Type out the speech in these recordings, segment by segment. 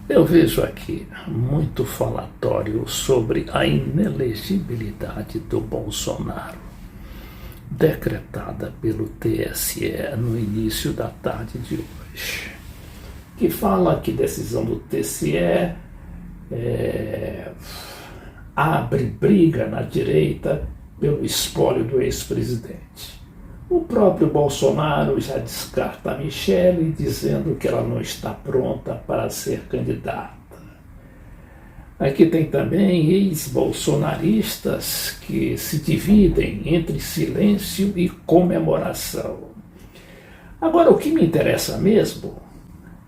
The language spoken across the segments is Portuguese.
Eu vejo aqui muito falatório sobre a inelegibilidade do Bolsonaro, decretada pelo TSE no início da tarde de hoje, que fala que decisão do TSE abre briga na direita pelo espólio do ex-presidente. O próprio Bolsonaro já descarta a Michele, dizendo que ela não está pronta para ser candidata. Aqui tem também ex-bolsonaristas que se dividem entre silêncio e comemoração. Agora, o que me interessa mesmo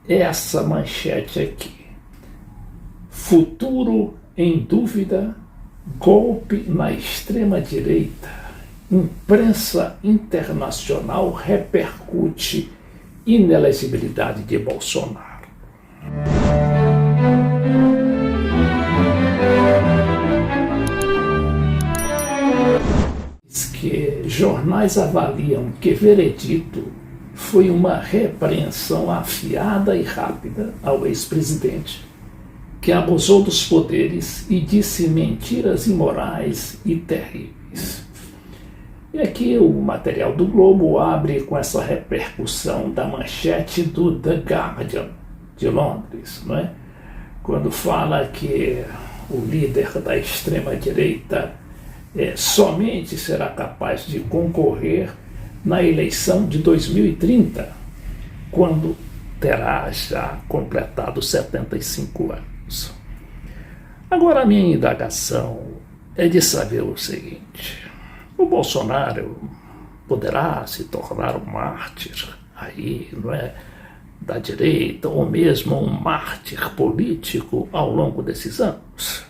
é essa manchete aqui. Futuro em dúvida, golpe na extrema-direita. Imprensa internacional repercute inelegibilidade de Bolsonaro. Diz que jornais avaliam que veredito foi uma repreensão afiada e rápida ao ex-presidente, que abusou dos poderes e disse mentiras imorais e terríveis. E aqui o material do Globo abre com essa repercussão da manchete do The Guardian de Londres, não é? Quando fala que o líder da extrema-direita somente será capaz de concorrer na eleição de 2030, quando terá já completado 75 anos. Agora, a minha indagação é de saber o seguinte: o Bolsonaro poderá se tornar um mártir aí, não é, da direita, ou mesmo um mártir político ao longo desses anos?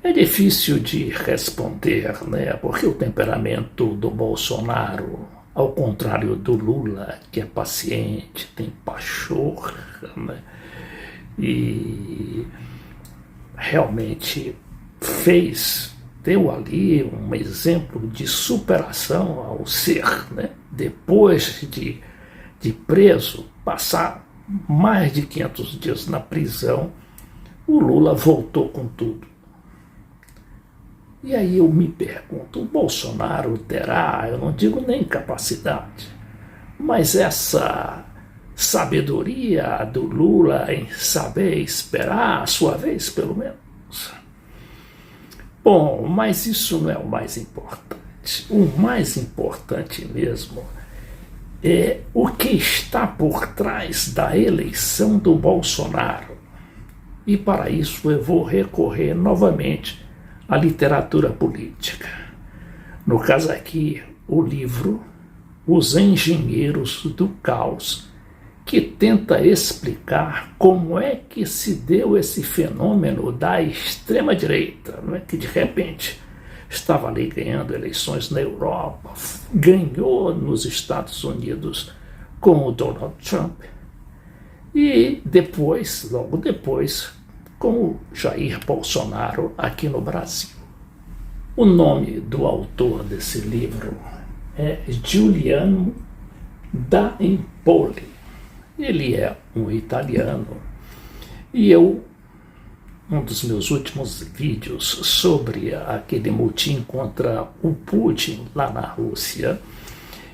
É difícil de responder, né, porque o temperamento do Bolsonaro, ao contrário do Lula, que é paciente, tem pachorra, né, e realmente deu ali um exemplo de superação ao ser, né? Depois de preso, passar mais de 500 dias na prisão, o Lula voltou com tudo. E aí eu me pergunto, o Bolsonaro terá, eu não digo nem capacidade, mas essa sabedoria do Lula em saber esperar a sua vez, pelo menos? Bom, mas isso não é o mais importante. O mais importante mesmo é o que está por trás da eleição do Bolsonaro. E para isso eu vou recorrer novamente à literatura política. No caso aqui, o livro Os Engenheiros do Caos, que tenta explicar como é que se deu esse fenômeno da extrema-direita, não é? Que de repente estava ali ganhando eleições na Europa, ganhou nos Estados Unidos com o Donald Trump e depois, logo depois, com o Jair Bolsonaro aqui no Brasil. O nome do autor desse livro é Giuliano da Empoli. Ele é um italiano e um dos meus últimos vídeos sobre aquele motim contra o Putin lá na Rússia,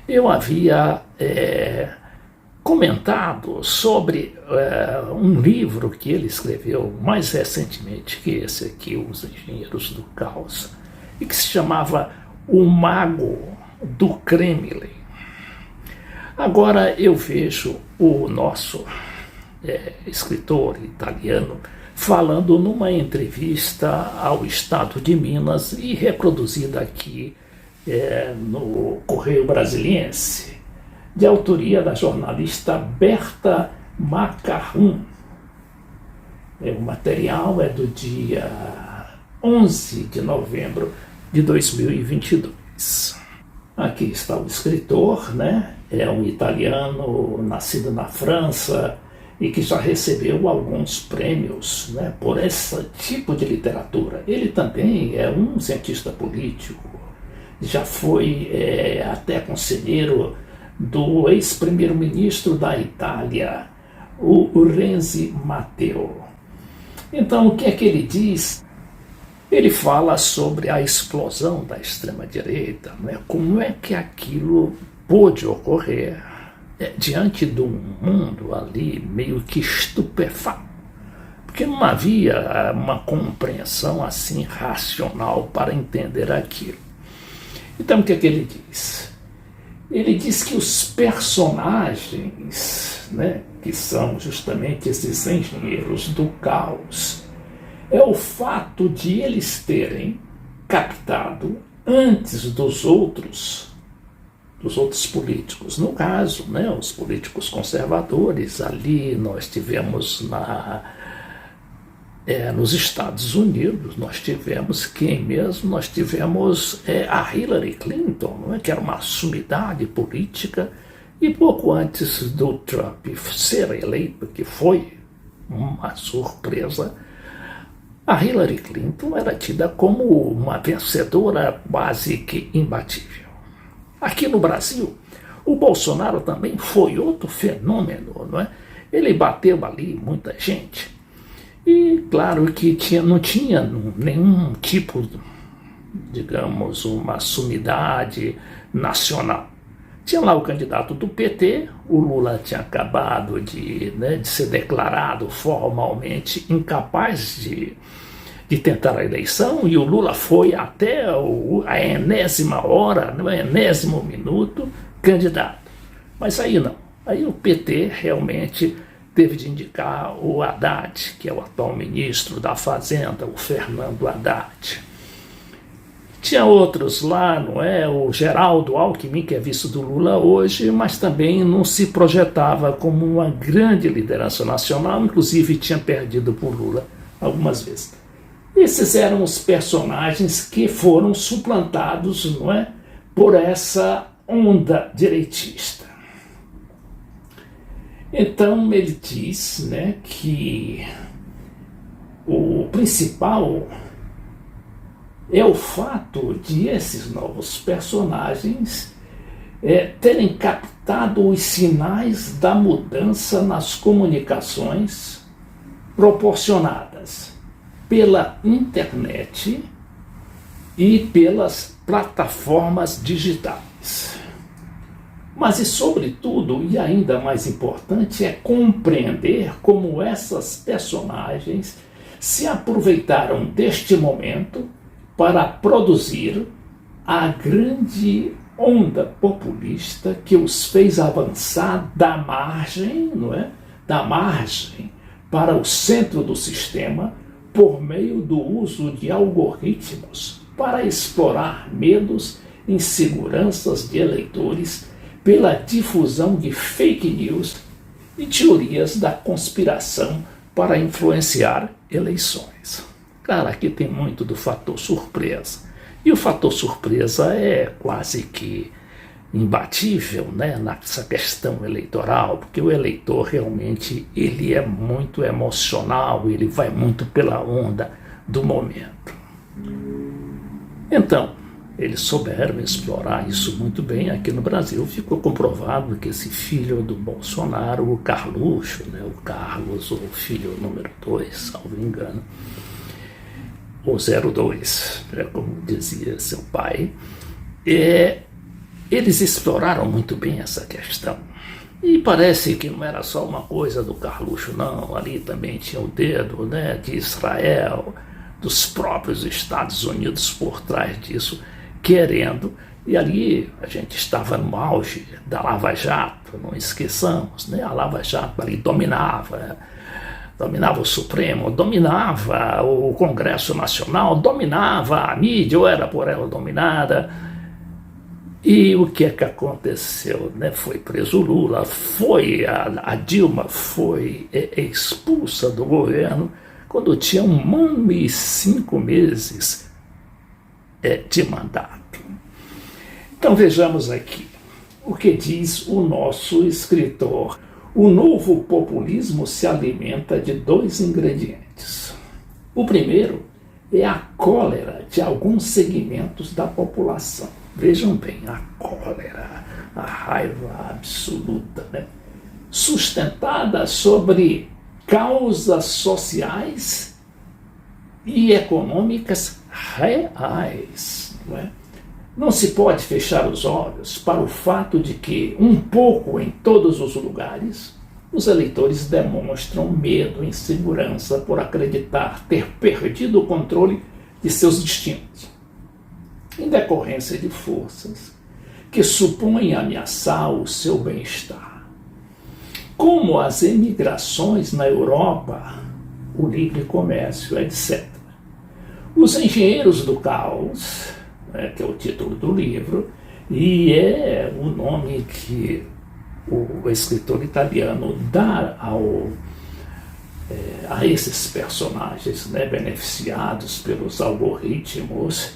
eu havia comentado sobre um livro que ele escreveu mais recentemente que esse aqui, Os Engenheiros do Caos, e que se chamava O Mago do Kremlin. Agora eu vejo o nosso escritor italiano falando numa entrevista ao Estado de Minas e reproduzida aqui no Correio Brasiliense, de autoria da jornalista Berta Macarum. O material é do dia 11 de novembro de 2022. Aqui está o escritor, né? É um italiano nascido na França e que já recebeu alguns prêmios, né, por esse tipo de literatura. Ele também é um cientista político, já foi até conselheiro do ex-primeiro-ministro da Itália, o Renzi Matteo. Então, o que é que ele diz? Ele fala sobre a explosão da extrema-direita, né? Como é que aquilo pôde ocorrer diante de um mundo ali meio que estupefato, porque não havia uma compreensão assim racional para entender aquilo. Então, o que é que ele diz? Ele diz que os personagens, né, que são justamente esses engenheiros do caos, é o fato de eles terem captado antes dos outros políticos. No caso, né, os políticos conservadores, ali nós tivemos nos Estados Unidos, nós tivemos quem mesmo? Nós tivemos a Hillary Clinton, não é? Que era uma sumidade política, e pouco antes do Trump ser eleito, que foi uma surpresa, a Hillary Clinton era tida como uma vencedora quase que imbatível. Aqui no Brasil, o Bolsonaro também foi outro fenômeno, não é? Ele bateu ali muita gente. E claro que não tinha nenhum tipo, digamos, uma sumidade nacional. Tinha lá o candidato do PT, o Lula tinha acabado de ser declarado formalmente incapaz de tentar a eleição, e o Lula foi até a enésima hora, no enésimo minuto, candidato. Mas aí não. Aí o PT realmente teve de indicar o Haddad, que é o atual ministro da Fazenda, o Fernando Haddad. Tinha outros lá, não é? O Geraldo Alckmin, que é vice do Lula hoje, mas também não se projetava como uma grande liderança nacional, inclusive tinha perdido por Lula algumas vezes. Esses eram os personagens que foram suplantados, não é, por essa onda direitista. Então ele diz, né, que o principal é o fato de esses novos personagens terem captado os sinais da mudança nas comunicações proporcionadas pela internet e pelas plataformas digitais. Mas, e sobretudo, e ainda mais importante, é compreender como essas personagens se aproveitaram deste momento para produzir a grande onda populista que os fez avançar da margem, não é? Da margem para o centro do sistema, por meio do uso de algoritmos para explorar medos e inseguranças de eleitores pela difusão de fake news e teorias da conspiração para influenciar eleições. Claro, aqui tem muito do fator surpresa. E o fator surpresa é quase que imbatível, né, nessa questão eleitoral, porque o eleitor realmente ele é muito emocional, ele vai muito pela onda do momento. Então, eles souberam explorar isso muito bem. Aqui no Brasil ficou comprovado que esse filho do Bolsonaro, o Carluxo, né, o Carlos, o filho número 2, salvo engano, ou 02, como dizia seu pai, eles exploraram muito bem essa questão. E parece que não era só uma coisa do Carluxo, não. Ali também tinha o dedo, né, de Israel, dos próprios Estados Unidos por trás disso, querendo. E ali a gente estava no auge da Lava Jato, não esqueçamos, né? A Lava Jato ali dominava o Supremo, dominava o Congresso Nacional, dominava a mídia, ou era por ela dominada. E o que é que aconteceu? Né? Foi preso o Lula, a Dilma foi expulsa do governo quando tinha 1 ano e 5 meses de mandato. Então vejamos aqui o que diz o nosso escritor. O novo populismo se alimenta de 2 ingredientes. O primeiro é a cólera de alguns segmentos da população. Vejam bem, a cólera, a raiva absoluta, né? sustentada sobre causas sociais e econômicas reais. Não é? Não se pode fechar os olhos para o fato de que, um pouco em todos os lugares, os eleitores demonstram medo e insegurança por acreditar ter perdido o controle de seus destinos, em decorrência de forças que supõem ameaçar o seu bem-estar, como as emigrações na Europa, o livre comércio, etc. Os engenheiros do caos, que é o título do livro, e é o nome que o escritor italiano dá a esses personagens, beneficiados pelos algoritmos,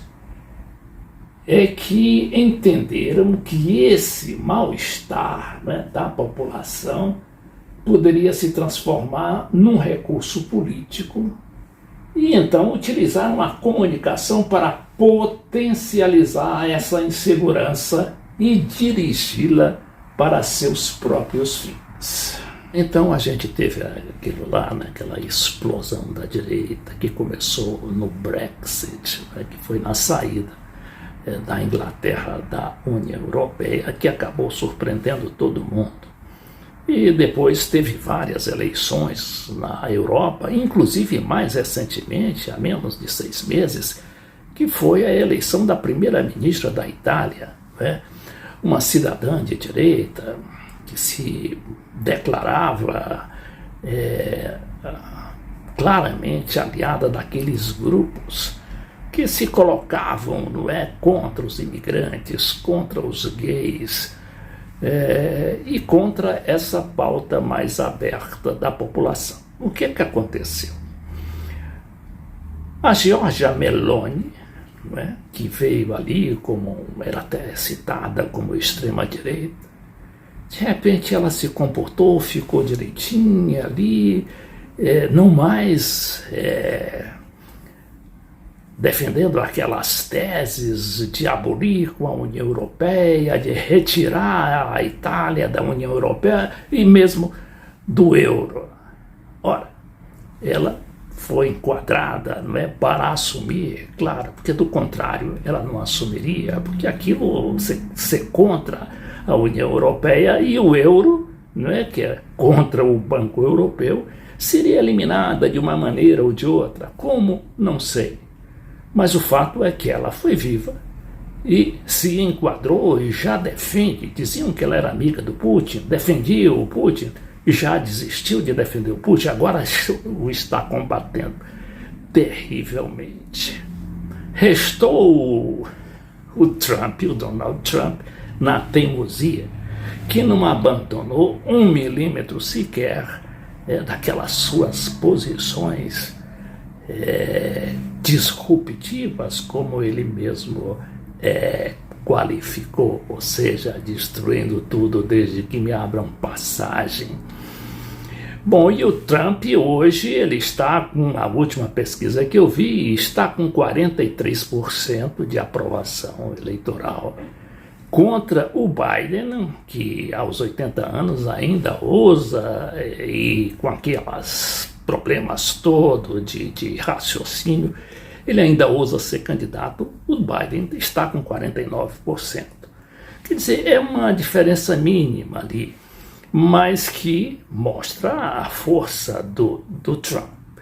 é que entenderam que esse mal-estar da população poderia se transformar num recurso político e então utilizaram a comunicação para potencializar essa insegurança e dirigi-la para seus próprios fins. Então a gente teve aquilo lá, aquela explosão da direita que começou no Brexit, que foi na saída da Inglaterra da União Europeia, que acabou surpreendendo todo mundo. E depois teve várias eleições na Europa, inclusive mais recentemente, há menos de 6 meses, que foi a eleição da primeira-ministra da Itália, uma cidadã de direita que se declarava claramente aliada daqueles grupos que se colocavam contra os imigrantes, contra os gays, e contra essa pauta mais aberta da população. O que aconteceu? A Giorgia Meloni, que veio ali, era até citada como extrema-direita, de repente ela se comportou, ficou direitinha ali, não mais defendendo aquelas teses de abolir com a União Europeia, de retirar a Itália da União Europeia e mesmo do euro. Ora, ela foi enquadrada para assumir, claro, porque do contrário ela não assumiria, porque aquilo ser contra a União Europeia e o euro, que é contra o Banco Europeu, seria eliminada de uma maneira ou de outra. Como? Não sei. Mas o fato é que ela foi viva e se enquadrou e já defende. Diziam que ela era amiga do Putin, defendia o Putin e já desistiu de defender o Putin, agora o está combatendo terrivelmente. Restou o Trump, o Donald Trump, na teimosia, que não abandonou 1 milímetro sequer daquelas suas posições disruptivas, como ele mesmo qualificou, ou seja, destruindo tudo desde que me abram passagem. Bom, e o Trump hoje, ele está com, a última pesquisa que eu vi, está com 43% de aprovação eleitoral, contra o Biden, que aos 80 anos ainda ousa, e com aqueles problemas todos de raciocínio, ele ainda ousa ser candidato. O Biden está com 49%. Quer dizer, é uma diferença mínima ali, mas que mostra a força do Trump.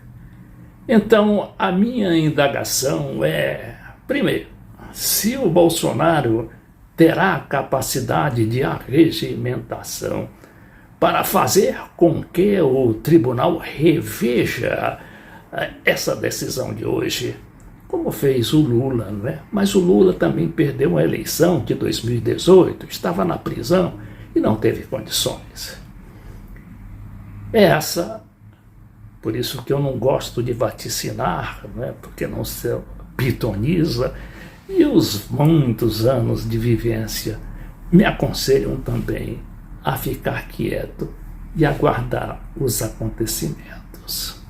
Então, a minha indagação é, primeiro, se o Bolsonaro terá a capacidade de arregimentação para fazer com que o tribunal reveja essa decisão de hoje, como fez o Lula, Mas o Lula também perdeu a eleição de 2018, estava na prisão e não teve condições. Por isso que eu não gosto de vaticinar, porque não se pitoniza, e os muitos anos de vivência me aconselham também a ficar quieto e aguardar os acontecimentos.